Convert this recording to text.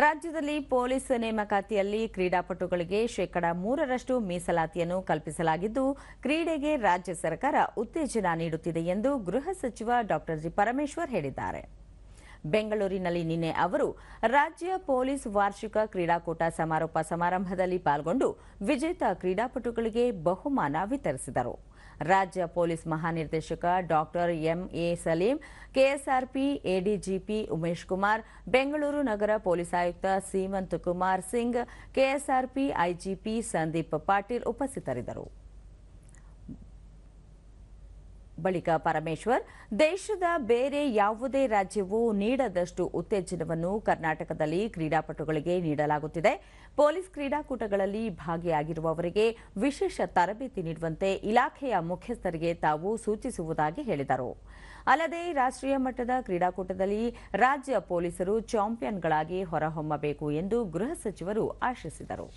ರಾಜ್ಯದಲ್ಲಿ ಪೊಲೀಸ್ ನೇಮಕಾತಿಯಲ್ಲಿ ಕ್ರೀಡಾಪಟುಗಳಿಗೆ ಶೇಕಡಾ 3ರಷ್ಟು ಮೀಸಲಾತಿಯನ್ನು ಕಲ್ಪಿಸಲಾಗಿದ್ದು, ಕ್ರೀಡೆಗೆ ರಾಜ್ಯ ಸರ್ಕಾರ ಉತ್ತೇಜನ ನೀಡುತ್ತಿದೆ ಎಂದು ಗೃಹ ಸಚಿವ ಡಾ ಜಿ. ಪರಮೇಶ್ವರ್ ಹೇಳಿದ್ದಾರೆ. ಬೆಂಗಳೂರಿನಲ್ಲಿ ನಿನ್ನೆ ಅವರು ರಾಜ್ಯ ಪೊಲೀಸ್ ವಾರ್ಷಿಕ ಕ್ರೀಡಾಕೂಟ ಸಮಾರೋಪ ಸಮಾರಂಭದಲ್ಲಿ ಪಾಲ್ಗೊಂಡು ವಿಜೇತ ಕ್ರೀಡಾಪಟುಗಳಿಗೆ ಬಹುಮಾನ ವಿತರಿಸಿದರು. ರಾಜ್ಯ ಪೊಲೀಸ್ ಮಹಾನಿರ್ದೇಶಕ ಡಾ M A. Salim, KSRP ADGP Umesh Kumar, Bengaluru ನಗರ ಪೊಲೀಸ್ ಆಯುಕ್ತ ಸೀಮಂತ್ ಕುಮಾರ್ ಸಿಂಗ್, ಕೆಎಸ್ಆರ್ಪಿ ಐಜಿಪಿ ಸಂದೀಪ್ ಪಾಟೀಲ್ ಉಪಸ್ಥಿತರಿದ್ದರು. ಬಳಿಕ ಪರಮೇಶ್ವರ್, ದೇಶದ ಬೇರೆ ಯಾವುದೇ ರಾಜ್ಯವೂ ನೀಡದಷ್ಟು ಉತ್ತೇಜನವನ್ನು ಕರ್ನಾಟಕದಲ್ಲಿ ಕ್ರೀಡಾಪಟುಗಳಿಗೆ ನೀಡಲಾಗುತ್ತಿದೆ. ಪೊಲೀಸ್ ಕ್ರೀಡಾಕೂಟಗಳಲ್ಲಿ ಭಾಗಿಯಾಗಿರುವವರಿಗೆ ವಿಶೇಷ ತರಬೇತಿ ನೀಡುವಂತೆ ಇಲಾಖೆಯ ಮುಖ್ಯಸ್ಥರಿಗೆ ತಾವು ಸೂಚಿಸುವುದಾಗಿ ಹೇಳಿದರು. ಅಲ್ಲದೆ ರಾಷ್ಟ್ರೀಯ ಮಟ್ಟದ ಕ್ರೀಡಾಕೂಟದಲ್ಲಿ ರಾಜ್ಯ ಪೊಲೀಸರು ಚಾಂಪಿಯನ್ಗಳಾಗಿ ಹೊರಹೊಮ್ಮಬೇಕು ಎಂದು ಗೃಹ ಸಚಿವರು ಆಶಿಸಿದರು.